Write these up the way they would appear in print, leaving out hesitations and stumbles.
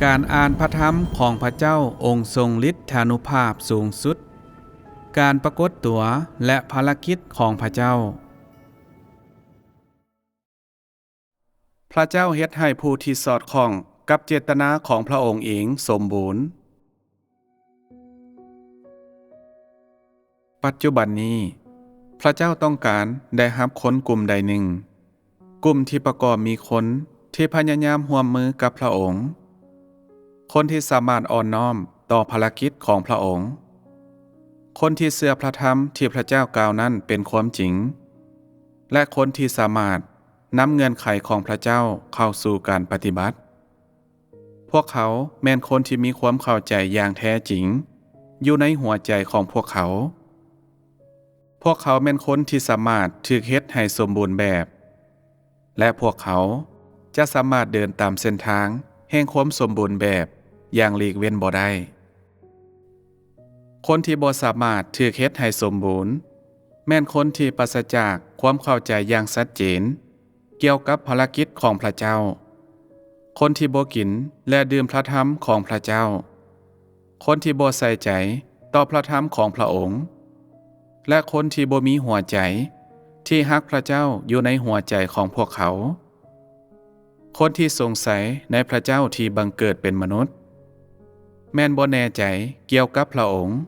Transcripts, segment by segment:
การอ่านพระธรรมของพระเจ้าองค์ทรงฤทธานุภาพสูงสุดการปรากฏตัวและภารกิจของพระเจ้าพระเจ้าเฮ็ดให้ผู้ที่สอดคล้องกับเจตนาของพระองค์เองสมบูรณ์ปัจจุบันนี้พระเจ้าต้องการได้รับคนกลุ่มใดหนึ่งกลุ่มที่ประกอบมีคนที่พยายามร่วมมือกับพระองค์คนที่สามารถอ่อนน้อมต่อภารกิจของพระองค์คนที่เชื่อพระธรรมที่พระเจ้ากล่าวนั้นเป็นความจริงและคนที่สามารถนำเงื่อนไขของพระเจ้าเข้าสู่การปฏิบัติพวกเขาแม่นคนที่มีความเข้าใจอย่างแท้จริงอยู่ในหัวใจของพวกเขาแม่นคนที่สามารถถูกเฮ็ดให้สมบูรณ์แบบและพวกเขาจะสามารถเดินตามเส้นทางแห่งความสมบูรณ์แบบอย่างหลีกเว้นบ่ได้คนที่บ่สามารถถูกเฮ็ดให้สมบูรณ์แม่นคนที่ปราศจากความเข้าใจอย่างชัดเจนเกี่ยวกับภารกิจของพระเจ้าคนที่บ่กินและดื่มพระธรรมของพระเจ้าคนที่บ่ใส่ใจต่อพระธรรมของพระองค์และคนที่บ่มีหัวใจที่รักพระเจ้าอยู่ในหัวใจของพวกเขาคนที่สงสัยในพระเจ้าที่บังเกิดเป็นมนุษย์แม่นบ่แน่ใจเกี่ยวกับพระองค์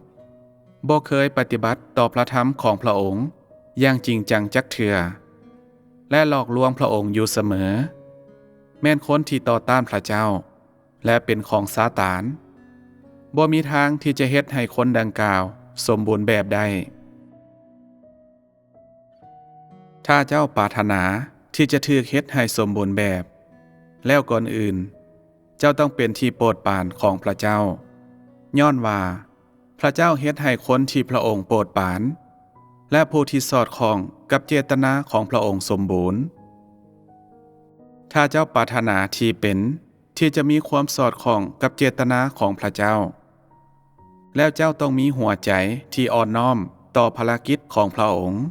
บ่เคยปฏิบัติต่อพระธรรมของพระองค์อย่างจริงจังจักเทื่อและหลอกลวงพระองค์อยู่เสมอแม่นคนที่ต่อต้านพระเจ้าและเป็นของซาตานบ่มีทางที่จะเฮ็ดให้คนดังกล่าวสมบูรณ์แบบได้ถ้าเจ้าปรารถนาที่จะถูกเฮ็ดให้สมบูรณ์แบบแล้วก่อนอื่นเจ้าต้องเป็นที่โปรดปรานของพระเจ้าย้อนว่าพระเจ้าเฮ็ดให้คนที่พระองค์โปรดปรานและผู้ที่สอดคล้องกับเจตนาของพระองค์สมบูรณ์ถ้าเจ้าปรารถนาที่จะมีความสอดคล้องกับเจตนาของพระเจ้าแล้วเจ้าต้องมีหัวใจที่อ่อนน้อมต่อภารกิจของพระองค์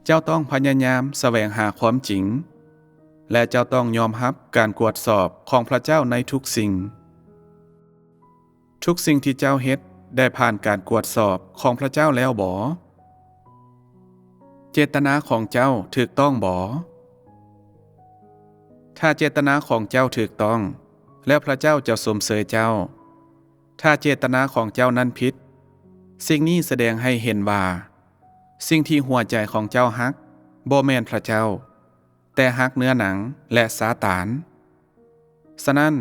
เจ้าต้องพยายามแสวงหาความจริงและเจ้าต้องยอมรับการตรวจสอบของพระเจ้าในทุกสิ่งที่เจ้าเฮ็ดได้ผ่านการตรวจสอบของพระเจ้าแล้วบ่เจตนาของเจ้าถูกต้องบ่ถ้าเจตนาของเจ้าถูกต้องแล้วพระเจ้าจะสมเสยเจ้าถ้าเจตนาของเจ้านั้นผิดสิ่งนี้แสดงให้เห็นว่าสิ่งที่หัวใจของเจ้าฮักบ่แม่นพระเจ้าแต่ฮักเนื้อหนังและซาตานฉะนั้น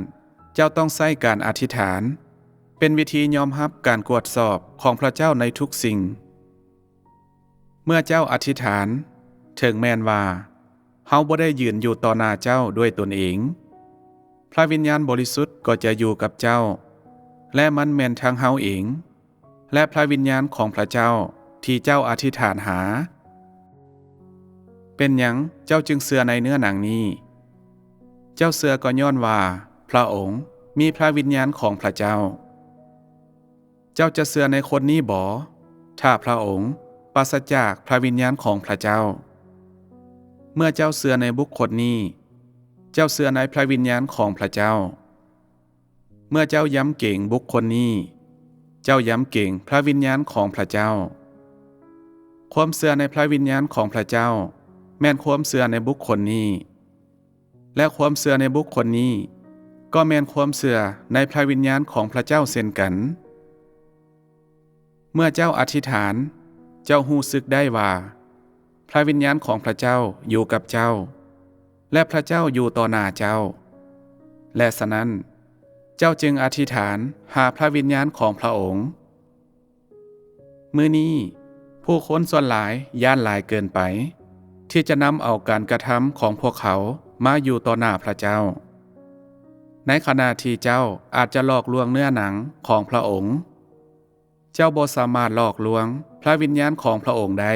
เจ้าต้องใช้การอธิษฐานเป็นวิธียอมรับการตรวจสอบของพระเจ้าในทุกสิ่งเมื่อเจ้าอธิษฐานถึงแม้นว่าเฮาบ่ได้ยืนอยู่ต่อหน้าเจ้าด้วยตนเองพระวิญญาณบริสุทธิ์ก็จะอยู่กับเจ้าและมันแม่นทั้งเฮาเองและพระวิญญาณของพระเจ้าที่เจ้าอธิษฐานหาเป็นหยังเจ้าจึงเชื่อในเนื้อหนังนี้เจ้าเชื่อก็ย้อนว่าพระองค์มีพระวิญญาณของพระเจ้าเจ้าจะเชื่อในคนนี้บ่ถ้าพระองค์ปราศจากพระวิญญาณของพระเจ้าเมื่อเจ้าเชื่อในบุคคลนี้เจ้าเชื่อในพระวิญญาณของพระเจ้าเมื่อเจ้าย้ำเก่งบุคคลนี้เจ้าย้ำเก่งพระวิญญาณของพระเจ้าความเชื่อในพระวิญญาณของพระเจ้าแม่นความเชื่อในบุคคลนี้และความเชื่อในบุคคลนี้ก็แม่นความเชื่อในพระวิญญาณของพระเจ้าเช่นกันเมื่อเจ้าอธิษฐานเจ้ารู้สึกได้ว่าพระวิญญาณของพระเจ้าอยู่กับเจ้าและพระเจ้าอยู่ต่อหน้าเจ้าและฉะนั้นเจ้าจึงอธิษฐานหาพระวิญญาณของพระองค์มื้อนี้ผู้คนส่วนหลายย่านหลายเกินไปที่จะนำเอาการกระทำของพวกเขามาอยู่ต่อหน้าพระเจ้าในขณะที่เจ้าอาจจะหลอกลวงเนื้อหนังของพระองค์เจ้าบ่สามารถหลอกลวงพระวิญญาณของพระองค์ได้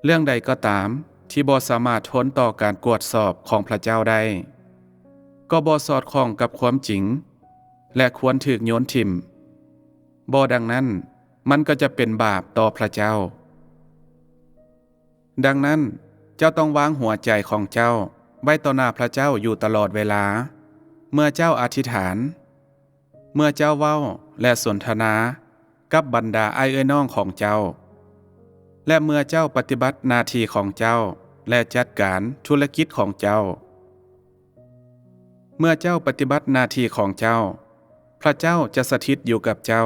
เรื่องใดก็ตามที่บ่สามารถทนต่อการตรวจสอบของพระเจ้าได้ก็บ่สอดคล้องกับความจริงและควรถูกโยนทิ่มบ่ดังนั้นมันก็จะเป็นบาปต่อพระเจ้าดังนั้นเจ้าต้องวางหัวใจของเจ้าไว้ต่อหน้าพระเจ้าอยู่ตลอดเวลา เมื่อเจ้าอธิษฐานเมื่อเจ้าเว้าและสนทนากับบรรดาอ้ายเอ้ยน้องของเจ้าและเมื่อเจ้าปฏิบัติหน้าที่ของเจ้าและจัดการธุรกิจของเจ้าเมื่อเจ้าปฏิบัติหน้าที่ของเจ้าพระเจ้าจะสถิตอยู่กับเจ้า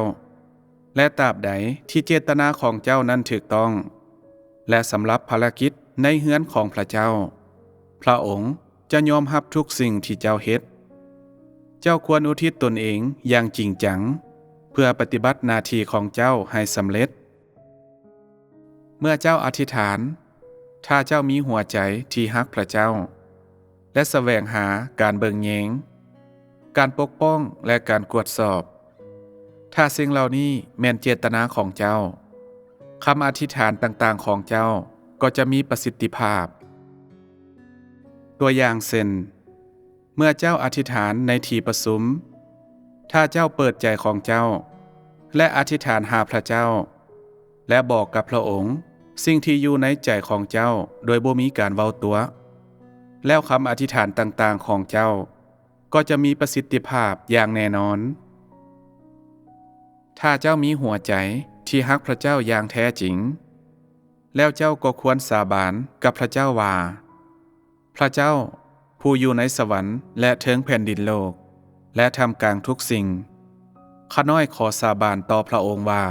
และตราบใดที่เจตนาของเจ้านั้นถูกต้องและสำหรับภารกิจในเฮือนของพระเจ้าพระองค์จะยอมรับทุกสิ่งที่เจ้าเฮ็ดเจ้าควรอุทิศตนเองอย่างจริงจังเพื่อปฏิบัติหน้าที่ของเจ้าให้สำเร็จเมื่อเจ้าอธิษฐานถ้าเจ้ามีหัวใจที่ฮักพระเจ้าและแสวงหาการเบิ่งแยงการปกป้องและการกวดสอบถ้าสิ่งเหล่านี้แม่นเจตนาของเจ้าคำอธิษฐานต่างๆของเจ้าก็จะมีประสิทธิภาพตัวอย่างเช่นเมื่อเจ้าอธิษฐานในที่ประชุมถ้าเจ้าเปิดใจของเจ้าและอธิษฐานหาพระเจ้าและบอกกับพระองค์สิ่งที่อยู่ในใจของเจ้าโดยบ่มีการเว้าตัวแล้วคำอธิษฐานต่างๆของเจ้าก็จะมีประสิทธิภาพอย่างแน่นอนถ้าเจ้ามีหัวใจที่ฮักพระเจ้าอย่างแท้จริงแล้วเจ้าก็ควรสาบานกับพระเจ้าว่าพระเจ้าผู้อยู่ในสวรรค์และเทิงแผ่นดินโลกและทำกลางทุกสิ่งข้าน้อยขอสาบานต่อพระองค์ว่า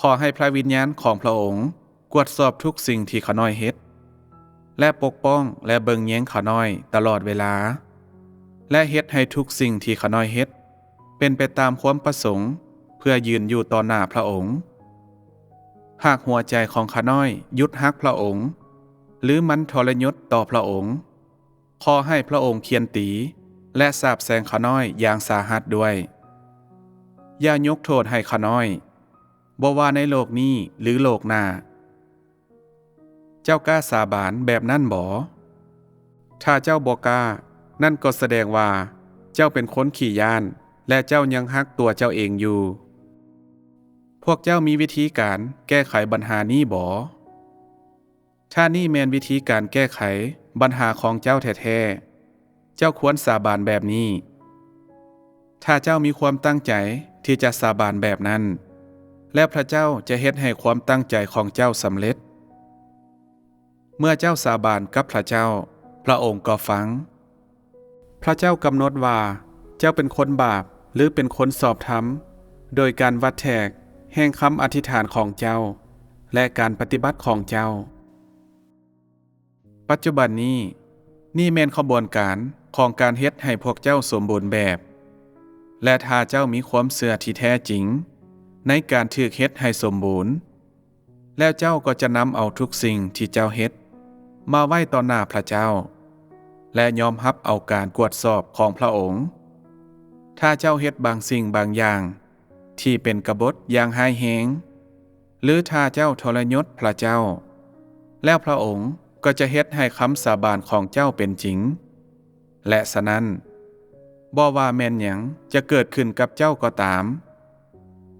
ขอให้พระวิญญาณของพระองค์กวดสอบทุกสิ่งที่ข้าน้อยเฮ็ดและปกป้องและเบิ่งแยงข้าน้อยตลอดเวลาและเฮ็ดให้ทุกสิ่งที่ข้าน้อยเฮ็ดเป็นไปตามความประสงค์เพื่อยืนอยู่ต่อหน้าพระองค์หากหัวใจของข้าน้อยหยุดฮักพระองค์หรือมันทรยศต่อพระองค์ขอให้พระองค์เคียนตีและสาปแช่งข้าน้อยอย่างสาหัสด้วยอย่ายกโทษให้ข้าน้อยบ่ว่าในโลกนี้หรือโลกหน้าเจ้ากล้าสาบานแบบนั้นบ่ถ้าเจ้าบ่กล้านั่นก็แสดงว่าเจ้าเป็นคนขี้ย้านและเจ้ายังฮักตัวเจ้าเองอยู่พวกเจ้ามีวิธีการแก้ไขปัญหานี้บ่ถ้านี่แม่นวิธีการแก้ไขปัญหาของเจ้าแท้ๆเจ้าควรสาบานแบบนี้ถ้าเจ้ามีความตั้งใจที่จะสาบานแบบนั้นและพระเจ้าจะเฮ็ดให้ความตั้งใจของเจ้าสำเร็จเมื่อเจ้าสาบานกับพระเจ้าพระองค์ก็ฟังพระเจ้ากำหนดว่าเจ้าเป็นคนบาปหรือเป็นคนสอบธรรมโดยการวัดแทกแห่งคำอธิษฐานของเจ้าและการปฏิบัติของเจ้าปัจจุบันนี้นี่แม่นขบวนการของการเฮ็ดให้พวกเจ้าสมบูรณ์แบบและถ้าเจ้ามีความเชื่อที่แท้จริงในการถูกเฮ็ดให้สมบูรณ์แล้วเจ้าก็จะนำเอาทุกสิ่งที่เจ้าเฮ็ดมาไว้ต่อหน้าพระเจ้าและยอมรับเอาการกวดสอบของพระองค์ถ้าเจ้าเฮ็ดบางสิ่งบางอย่างที่เป็นกบฏอย่างร้ายแรงหรือถ้าเจ้าทรยศพระเจ้าแล้วพระองค์ก็จะเฮ็ดให้คำสาบานของเจ้าเป็นจริงและฉะนั้นบ่ว่าแม่นหยังจะเกิดขึ้นกับเจ้าก็ตาม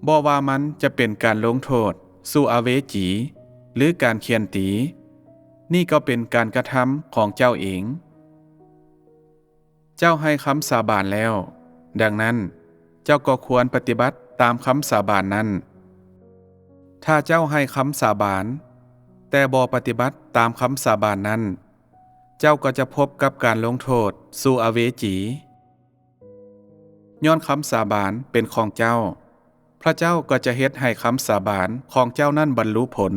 บ่ว่ามันจะเป็นการลงโทษสู่อเวจีหรือการเคียนตีนี่ก็เป็นการกระทำของเจ้าเองเจ้าให้คำสาบานแล้วดังนั้นเจ้าก็ควรปฏิบัติตามคำสาบานนั้นถ้าเจ้าให้คำสาบานแต่บ่ปฏิบัติตามคำสาบานนั้นเจ้าก็จะพบกับการลงโทษสู่อเวจีย้อนคำสาบานเป็นของเจ้าพระเจ้าก็จะเฮ็ดให้คำสาบานของเจ้านั้นบรรลุผล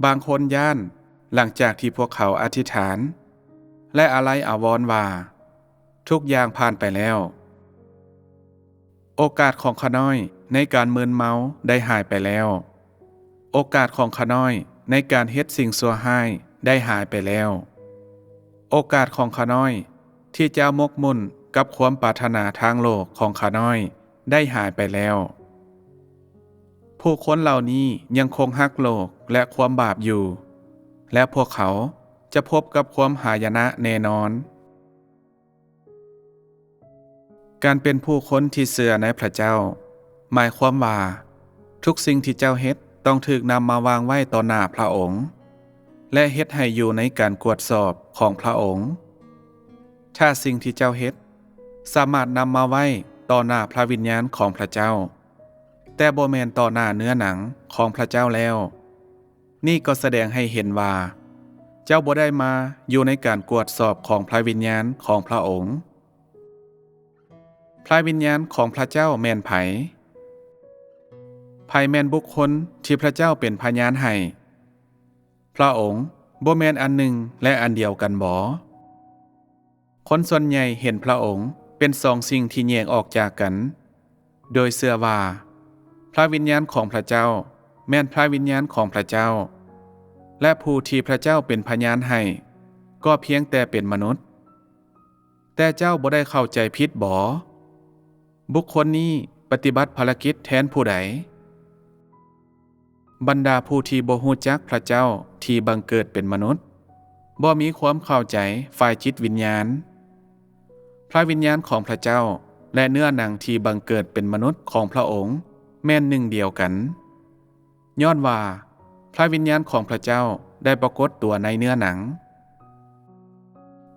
บางคนย่านหลังจากที่พวกเขาอธิษฐานและอาลัยอาวรณ์ว่าทุกอย่างผ่านไปแล้วโอกาสของข้าน้อยในการมึนเมาได้หายไปแล้วโอกาสของข้าน้อยในการเฮ็ดสิ่งชั่วร้ายได้หายไปแล้วโอกาสของข้าน้อยที่จะมกมุ่นกับความปรารถนาทางโลกของข้าน้อยได้หายไปแล้วผู้คนเหล่านี้ยังคงฮักโลกและความบาปอยู่และพวกเขาจะพบกับความหายนะแน่นอนการเป็นผู้คนที่เชื่อในพระเจ้าหมายความว่าทุกสิ่งที่เจ้าเฮ็ดต้องถูกนำมาวางไว้ต่อหน้าพระองค์และเฮ็ดให้อยู่ในการกวดสอบของพระองค์ถ้า ถ้าสิ่งที่เจ้าเฮ็ดสามารถนำมาไว้ต่อหน้าพระวิญญาณของพระเจ้าแต่บ่แม่นต่อหน้าเนื้อหนังของพระเจ้าแล้วนี่ก็แสดงให้เห็นว่าเจ้าบ่ได้มาอยู่ในการกวดสอบของพระวิญญาณของพระองค์พระวิญญาณของพระเจ้าแม่นไผแม่นบุคคลที่พระเจ้าเป็นพยานให้พระองค์บ่แม่นอันหนึ่งและอันเดียวกันบ่คนส่วนใหญ่เห็นพระองค์เป็นสองสิ่งที่แยกออกจากกันโดยเชื่อว่าพระวิญญาณของพระเจ้าแม่นพระวิญญาณของพระเจ้าและผู้ที่พระเจ้าเป็นพยานให้ก็เพียงแต่เป็นมนุษย์แต่เจ้าบ่ได้เข้าใจผิดบ่บุคคลนี้ปฏิบัติภารกิจแทนผู้ใดบรรดาผู้ที่บ่ฮู้จักพระเจ้าที่บังเกิดเป็นมนุษย์บ่มีความเข้าใจฝ่ายจิตวิญญาณพระวิญญาณของพระเจ้าและเนื้อหนังที่บังเกิดเป็นมนุษย์ของพระองค์แม่นหนึ่งเดียวกันย้อนว่าพระวิญญาณของพระเจ้าได้ปรากฏตัวในเนื้อหนัง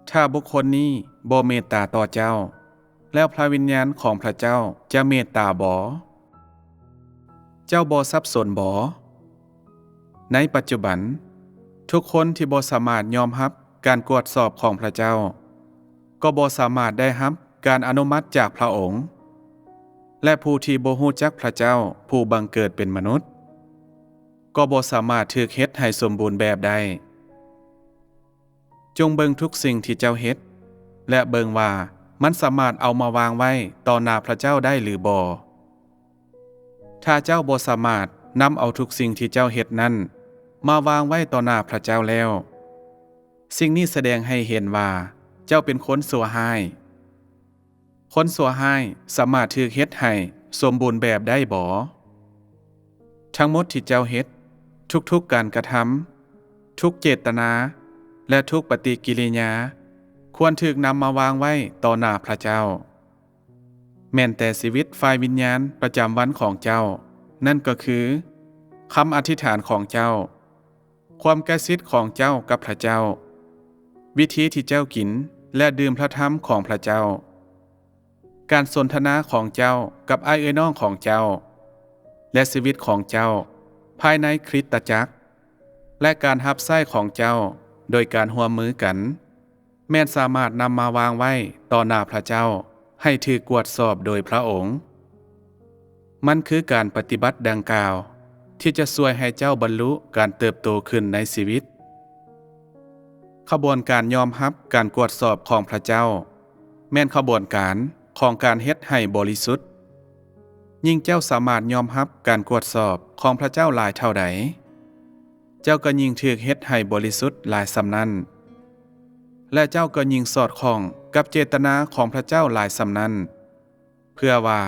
ถ้าบุคคลนี้บ่เมตตาต่อเจ้าแล้วพระวิญญาณของพระเจ้าจะเมตตาบ่เจ้าบ่สับสนบ่ในปัจจุบันทุกคนที่บ่สามารถยอมรับการกวดสอบของพระเจ้าก็บ่สามารถได้รับการอนุมัติจากพระองค์และผู้ที่บ่ฮู้จักพระเจ้าผู้บังเกิดเป็นมนุษย์ก็บ่สามารถถูกเฮ็ดให้สมบูรณ์แบบได้จงเบิ่งทุกสิ่งที่เจ้าเฮ็ดและเบิ่งว่ามันสามารถเอามาวางไว้ต่อหน้าพระเจ้าได้หรือบ่ถ้าเจ้าบ่สามารถนำเอาทุกสิ่งที่เจ้าเฮ็ดนั้นมาวางไว้ต่อหน้าพระเจ้าแล้วสิ่งนี้แสดงให้เห็นว่าเจ้าเป็นคนชั่วร้ายคนชั่วร้ายสามารถถูกเฮ็ดให้สมบูรณ์แบบได้บ่ทั้งหมดที่เจ้าเฮ็ดทุกการกระทำทุกเจตนาและทุกปฏิกิริยาควรถูกนำมาวางไว้ต่อหน้าพระเจ้าแม้แต่ชีวิตฝ่ายวิญญาณประจำวันของเจ้านั่นก็คือคำอธิษฐานของเจ้าความใกล้ชิดของเจ้ากับพระเจ้าวิธีที่เจ้ากินและดื่มพระธรรมของพระเจ้าการสนทนาของเจ้ากับอ้ายเอ๋ยน้องของเจ้าและชีวิตของเจ้าภายในคริสตจักรและการรับใช้ของเจ้าโดยการร่วมมือกันแม้นสามารถนำมาวางไว้ต่อหน้าพระเจ้าให้ถูกกวดสอบโดยพระองค์มันคือการปฏิบัติดังกล่าวที่จะช่วยให้เจ้าบรรลุการเติบโตขึ้นในชีวิตขบวนการยอมรับการกวดสอบของพระเจ้าแม่นขบวนการของการเฮ็ดให้บริสุทธิ์ยิ่งเจ้าสามารถยอมรับการกวดสอบของพระเจ้าหลายเท่าใดเจ้าก็ยิ่งถูกเฮ็ดให้บริสุทธิ์หลายส่ำนั้นและเจ้าก็ยิ่งสอดคล้องกับเจตนาของพระเจ้าหลายส่ำนั้นเพื่อว่า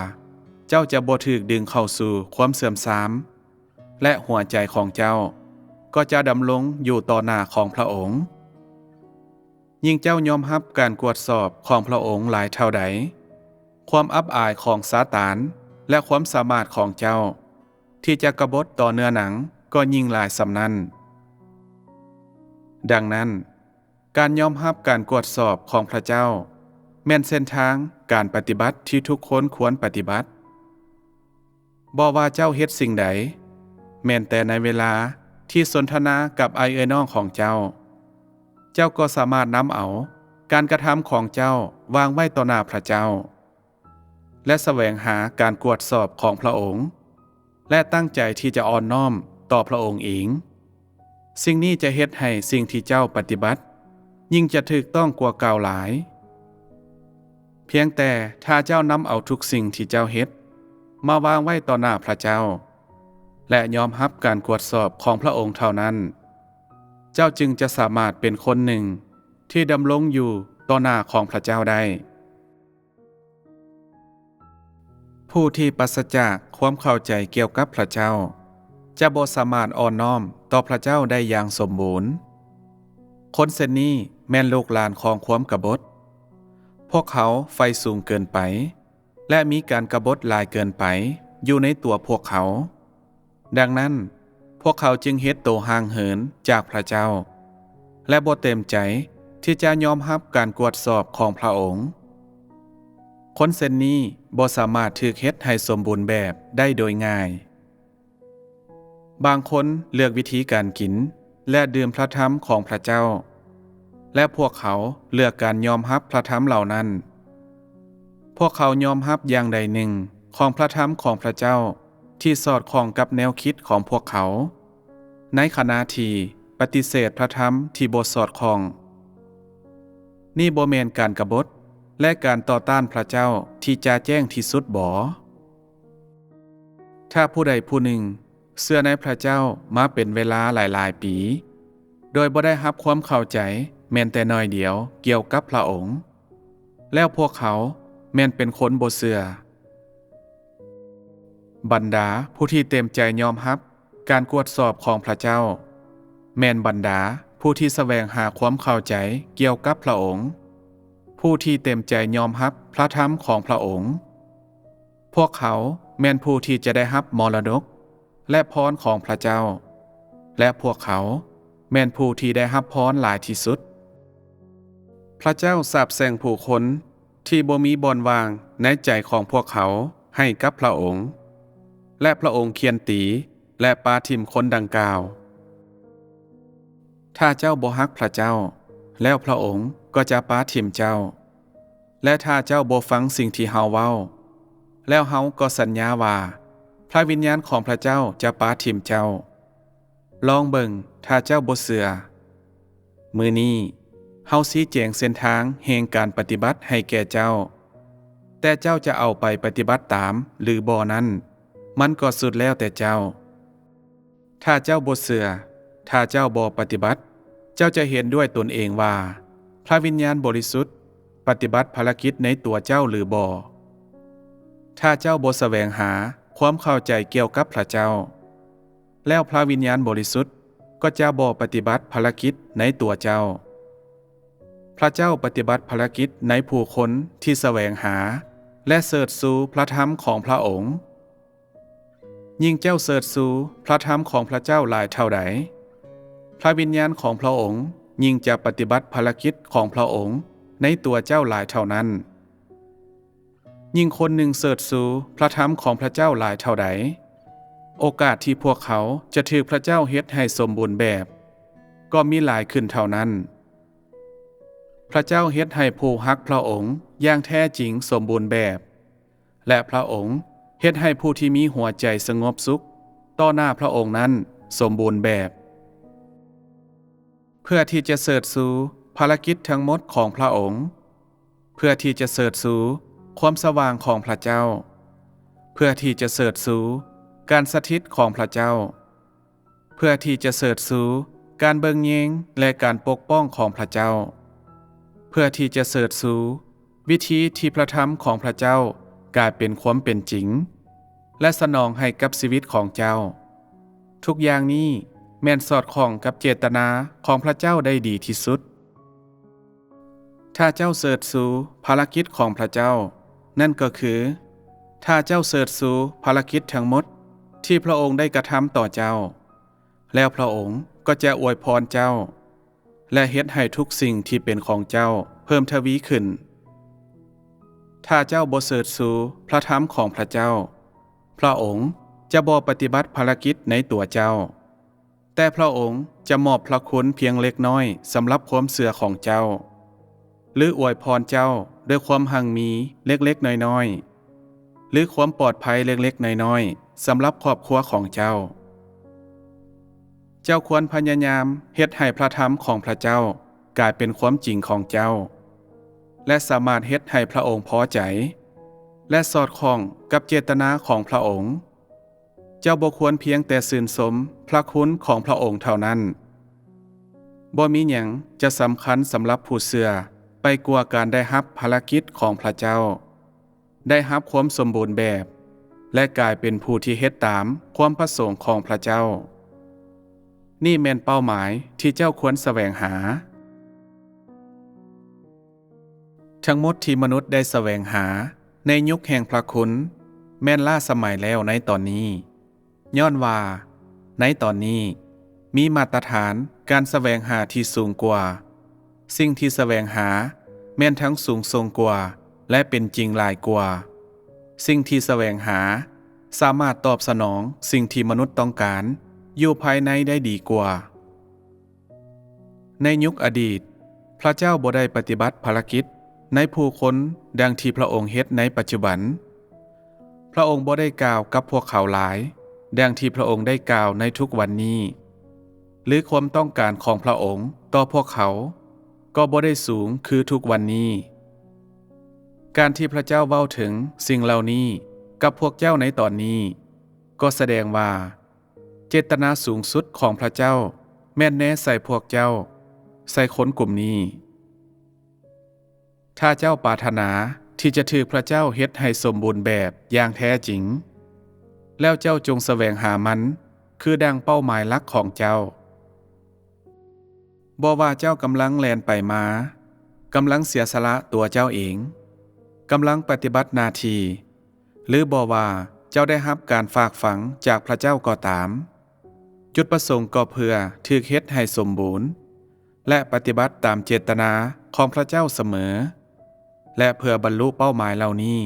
เจ้าจะบ่ถูกดึงเข้าสู่ความเสื่อมทรามและหัวใจของเจ้าก็จะดำรงอยู่ต่อหน้าของพระองค์ยิ่งเจ้ายอมรับการกวดสอบของพระองค์หลายเท่าใดความอับอายของซาตานและความสามารถของเจ้าที่จะกบฏต่อเนื้อหนังก็ยิ่งหลายส่ำนั้นดังนั้นการยอมรับการกวดสอบของพระเจ้าแม่นเส้นทางการปฏิบัติที่ทุกคนควรปฏิบัติบ่ว่าเจ้าเฮ็ดสิ่งใดแม้นแต่ในเวลาที่สนทนากับอ้ายเอ๋ยน้องของเจ้าก็สามารถนำเอาการกระทำของเจ้าวางไว้ต่อหน้าพระเจ้าและแสวงหาการกวดสอบของพระองค์และตั้งใจที่จะอ่อนน้อมต่อพระองค์เองสิ่งนี้จะเฮ็ดให้สิ่งที่เจ้าปฏิบัติยิ่งจะถูกต้องกว่าเก่าหลายเพียงแต่ถ้าเจ้านำเอาทุกสิ่งที่เจ้าเฮ็ดมาวางไว้ต่อหน้าพระเจ้าและยอมรับการกวดสอบของพระองค์เท่านั้นเจ้าจึงจะสามารถเป็นคนหนึ่งที่ดำรงอยู่ต่อหน้าของพระเจ้าได้ผู้ที่ปราศจากความเข้าใจเกี่ยวกับพระเจ้าจะบ่สามารถอ่อนน้อมต่อพระเจ้าได้อย่างสมบูรณ์คนเช่นนี้แม่นลูกหลานของความกบฏพวกเขาไฟสูงเกินไปและมีการกบฏหลายเกินไปอยู่ในตัวพวกเขาดังนั้นพวกเขาจึงเฮ็ดโตห่างเหินจากพระเจ้าและบ่เต็มใจ ที่จะยอมรับการกวดสอบของพระองค์คนเช่นนี้บ่สามารถถูกเฮ็ดให้สมบูรณ์แบบได้โดยง่ายบางคนเลือกวิธีการกินและดื่มพระธรรมของพระเจ้าและพวกเขาเลือกการยอมรับพระธรรมเหล่านั้นพวกเขายอมรับอย่างใดหนึ่งของพระธรรมของพระเจ้าที่สอดคล้องกับแนวคิดของพวกเขาในขณะที่ปฏิเสธพระธรรมที่บ่สอดคล้องนี่บ่แม่นการกบฏและการต่อต้านพระเจ้าที่จะแจ้งที่สุดบ่ถ้าผู้ใดผู้หนึ่งเชื่อในพระเจ้ามาเป็นเวลาหลายๆปีโดยบ่ได้รับความเข้าใจแม้แต่น้อยเดียวเกี่ยวกับพระองค์แล้วพวกเขาแม่นเป็นคนบ่เชื่อบรรดาผู้ที่เต็มใจยอมรับการกวดสอบของพระเจ้าแม่นบรรดาผู้ที่แสวงหาความเข้าใจเกี่ยวกับพระองค์ผู้ที่เต็มใจยอมรับพระธรรมของพระองค์พวกเขาแม่นผู้ที่จะได้รับมรดกและพรของพระเจ้าและพวกเขาแม่นผู้ที่ได้รับพรหลายที่สุดพระเจ้าสาปแช่งผู้คนที่บ่มีบ่อนวางในใจของพวกเขาให้กับพระองค์และพระองค์เคียนตีและปาทิมคนดังกล่าวถ้าเจ้าบ่ฮักพระเจ้าแล้วพระองค์ก็จะปาทิมเจ้าและถ้าเจ้าบ่ฟังสิ่งที่เฮาเว้าแล้วเฮาก็สัญญาว่าพระวิญญาณของพระเจ้าจะปาทิมเจ้าลองเบิ่งถ้าเจ้าบ่เชื่อมื้อนี้เฮาชี้แจงเส้นทางแห่งการปฏิบัติให้แก่เจ้าแต่เจ้าจะเอาไปปฏิบัติตามหรือบ่นั้นมันก็สุดแล้วแต่เจ้าถ้าเจ้าบ่เชื่อถ้าเจ้าบ่ปฏิบัติเจ้าจะเห็นด้วยตนเองว่าพระวิญญาณบริสุทธิ์ปฏิบัติภารกิจในตัวเจ้าหรือบ่ถ้าเจ้าบ่แสวงหาความเข้าใจเกี่ยวกับพระเจ้าแล้วพระวิญญาณบริสุทธิ์ก็จะบ่ปฏิบัติภารกิจในตัวเจ้าพระเจ้าปฏิบัติภารกิจในผู้คนที่แสวงหาและเสิร์ชสู่พระธรรมของพระองค์ยิ่งเจ้าเสิร์ชสู่พระธรรมของพระเจ้าหลายเท่าใดพระวิญญาณของพระองค์ยิ่งจะปฏิบัติภารกิจของพระองค์ในตัวเจ้าหลายเท่านั้นยิ่งคนหนึ่งเสิร์ชสู่พระธรรมของพระเจ้าหลายเท่าใดโอกาสที่พวกเขาจะถูกพระเจ้าเฮ็ดให้สมบูรณ์แบบก็มีหลายขึ้นเท่านั้นพระเจ้าเฮ็ดให้ผู้ฮักพระองค์อย่างแท้จริงสมบูรณ์แบบและพระองค์เฮ็ดให้ผู้ที่มีหัวใจสงบสุขต่อหน้าพระองค์นั้นสมบูรณ์แบบเพื่อที่จะเสิร์ชสู่ภารกิจทั้งหมดของพระองค์เพื่อที่จะเสิร์ชสู่ความสว่างของพระเจ้าเพื่อที่จะเสิร์ชสู่การสถิตของพระเจ้าเพื่อที่จะเสิร์ชสู่การเบิ่งแยงและการปกป้องของพระเจ้าเพื่อที่จะเสิร์ชสู่วิธีที่พระธรรมของพระเจ้ากลายเป็นความเป็นจริงและสนองให้กับชีวิตของเจ้าทุกอย่างนี้แม่นสอดคล้องกับเจตนาของพระเจ้าได้ดีที่สุดถ้าเจ้าเสิร์ชสู่ภารกิจของพระเจ้านั่นก็คือถ้าเจ้าเสิร์ชสู่ภารกิจทั้งหมดที่พระองค์ได้กระทำต่อเจ้าแล้วพระองค์ก็จะอวยพรเจ้าและเฮ็ดให้ทุกสิ่งที่เป็นของเจ้าเพิ่มทวีขึ้นถ้าเจ้าบ่เสิร์ชสู่พระธรรมของพระเจ้าพระองค์จะบ่ปฏิบัติภารกิจในตัวเจ้าแต่พระองค์จะมอบพระคุณเพียงเล็กน้อยสำหรับความเชื่อของเจ้าหรืออวยพรเจ้าด้วยความหั่งมีเล็กๆน้อยๆหรือความปลอดภัยเล็กๆน้อยๆสำหรับครอบครัวของเจ้าเจ้าควรพยายามเฮ็ดให้พระธรรมของพระเจ้ากลายเป็นความจริงของเจ้าและสามารถเฮ็ดให้พระองค์พอใจและสอดคล้องกับเจตนาของพระองค์เจ้าบ่ควรเพียงแต่ชื่นชมพระคุณของพระองค์เท่านั้นบ่มีหยังจะสำคัญสำหรับผู้เชื่อไปกว่าการได้รับภารกิจของพระเจ้าได้รับความสมบูรณ์แบบและกลายเป็นผู้ที่เฮ็ดตามความประสงค์ของพระเจ้านี่แม่นเป้าหมายที่เจ้าควรแสวงหาทั้งหมดที่มนุษย์ได้แสวงหาในยุคแห่งพระคุณแม่นล้าสมัยแล้วในตอนนี้ย้อนว่าในตอนนี้มีมาตรฐานการแสวงหาที่สูงกว่า สิ่งที่แสวงหาแม่นทั้งสูงส่งกว่าและเป็นจริงหลายกว่าสิ่งที่แสวงหาสามารถตอบสนองสิ่งที่มนุษย์ต้องการอยู่ภายในได้ดีกว่าในยุคอดีตพระเจ้าบ่ได้ปฏิบัติภารกิจในผู้คนดังที่พระองค์เฮ็ดในปัจจุบันพระองค์บ่ได้กล่าวกับพวกเขาหลายดังที่พระองค์ได้กล่าวในทุกวันนี้หรือความต้องการของพระองค์ต่อพวกเขาก็บ่ได้สูงคือทุกวันนี้การที่พระเจ้าเว้าถึงสิ่งเหล่านี้กับพวกเจ้าในตอนนี้ก็แสดงว่าเจตนาสูงสุดของพระเจ้าแม่นแน่ใส่พวกเจ้าใส่คนกลุ่มนี้ถ้าเจ้าปรารถนาที่จะถือพระเจ้าเฮ็ดให้สมบูรณ์แบบอย่างแท้จริงแล้วเจ้าจงแสวงหามันคือดังเป้าหมายหลักของเจ้าบ่ว่าเจ้ากำลังแล่นไปมากำลังเสียสละตัวเจ้าเองกำลังปฏิบัติหน้าที่หรือบ่ว่าเจ้าได้รับการฝากฝังจากพระเจ้าก็ตามจุดประสงค์ก็เพื่อถูกเฮ็ดให้สมบูรณ์และปฏิบัติตามเจตนาของพระเจ้าเสมอและเพื่อบรรลุเป้าหมายเหล่านี้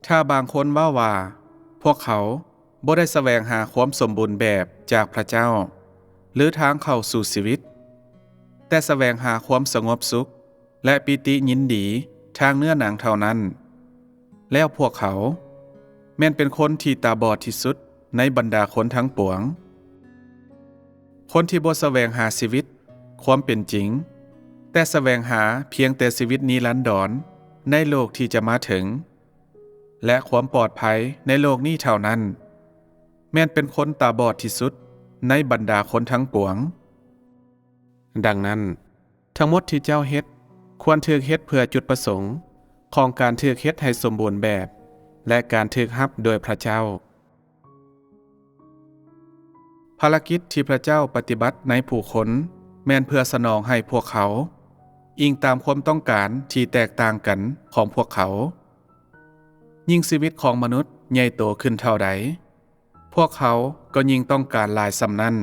ถ้าบางคนว่าพวกเขาบ่ได้แสวงหาความสมบูรณ์แบบจากพระเจ้าหรือทางเข้าสู่ชีวิตแต่แสวงหาความสงบสุขและปิติยินดีทางเนื้อหนังเท่านั้นแล้วพวกเขาแม่นเป็นคนที่ตาบอดที่สุดในบรรดาคนทั้งปวงคนที่บ่แสวงหาชีวิตความเป็นจริงแต่แสวงหาเพียงแต่ชีวิตนิรันดรในโลกที่จะมาถึงและความปลอดภัยในโลกนี้เท่านั้นแม่นเป็นคนตาบอดที่สุดในบรรดาคนทั้งปวงดังนั้นทั้งหมดที่เจ้าเฮ็ดควรถูกเฮ็ดเพื่อจุดประสงค์ของการถูกเฮ็ดให้สมบูรณ์แบบและการถูกรับโดยพระเจ้าภารกิจที่พระเจ้าปฏิบัติในผู้คนแม่นเพื่อสนองให้พวกเขาอิงตามความต้องการที่แตกต่างกันของพวกเขายิ่งชีวิตของมนุษย์ใหญ่โตขึ้นเท่าใดพวกเขาก็ยิ่งต้องการหลายส่ำนั้น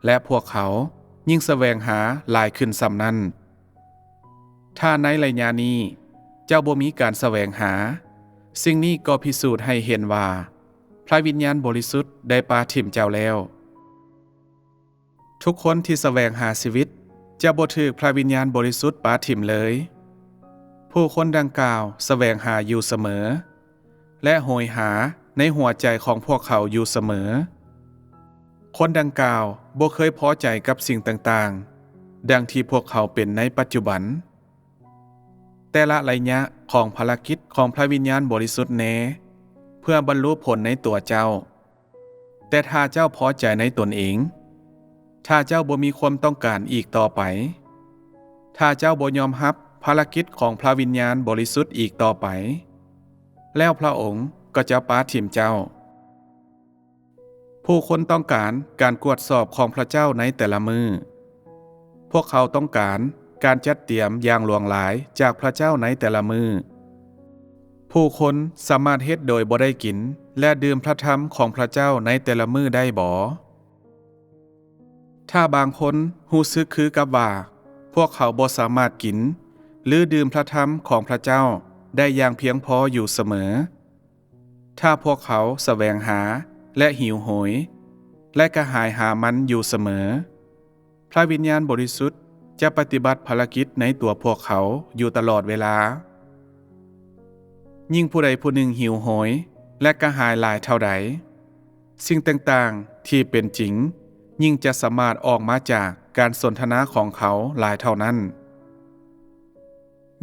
และพวกเขายิ่งแสวงหาหลายขึ้นส่ำนั้นถ้าในระยะนี้เจ้าบ่มีการแสวงหาสิ่งนี้ก็พิสูจน์ให้เห็นว่าพระวิญญาณบริสุทธิ์ได้ปาถิ่มเจ้าแล้วทุกคนที่แสวงหาชีวิตจะบ่ถูกพระวิญญาณบริสุทธิ์ปาถิ่มเลยผู้คนดังกล่าวแสวงหาอยู่เสมอและโหยหาในหัวใจของพวกเขาอยู่เสมอคนดังกล่าวบ่เคยพอใจกับสิ่งต่างๆดังที่พวกเขาเป็นในปัจจุบันแต่ละระยะของภารกิจของพระวิญญาณบริสุทธิ์แน่เพื่อบรรลุผลในตัวเจ้าแต่ถ้าเจ้าพอใจในตนเองถ้าเจ้าบ่มีความต้องการอีกต่อไปถ้าเจ้าบ่ยอมรับภารกิจของพระวิญญาณบริสุทธิ์อีกต่อไปแล้วพระองค์ก็จะปาถิ่มเจ้าผู้คนต้องการการกวดสอบของพระเจ้าในแต่ละมือพวกเขาต้องการการจัดเตรียมอย่างหลวงหลายจากพระเจ้าในแต่ละมือผู้คนสามารถเฮ็ดโดยบ่ได้กินและดื่มพระธรรมของพระเจ้าในแต่ละมือได้บ่ถ้าบางคนรู้สึกคือกับว่าพวกเขาบ่สามารถกินหรือดื่มพระธรรมของพระเจ้าได้อย่างเพียงพออยู่เสมอถ้าพวกเขาแสวงหาและหิวโหยและกระหายหามันอยู่เสมอพระวิญญาณบริสุทธิ์จะปฏิบัติภารกิจในตัวพวกเขาอยู่ตลอดเวลายิ่งผู้ใดผู้หนึ่งหิวโหยและกระหายหลายเท่าใดสิ่งต่างๆที่เป็นจริงยิ่งจะสามารถออกมาจากการสนทนาของเขาหลายเท่านั้น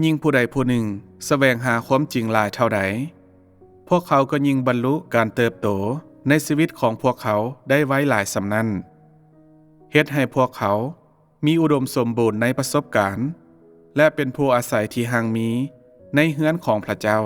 ยิ่งผู้ใดผู้หนึ่งแสวงหาความจริงหลายเท่าใดพวกเขาก็ยิ่งบรรลุการเติบโตในชีวิตของพวกเขาได้ไว้หลายสำนั้นเฮ็ดให้พวกเขามีอุดมสมบูรณ์ในประสบการณ์และเป็นผู้อาศัยที่ห่างมีในเฮือนของพระเจ้า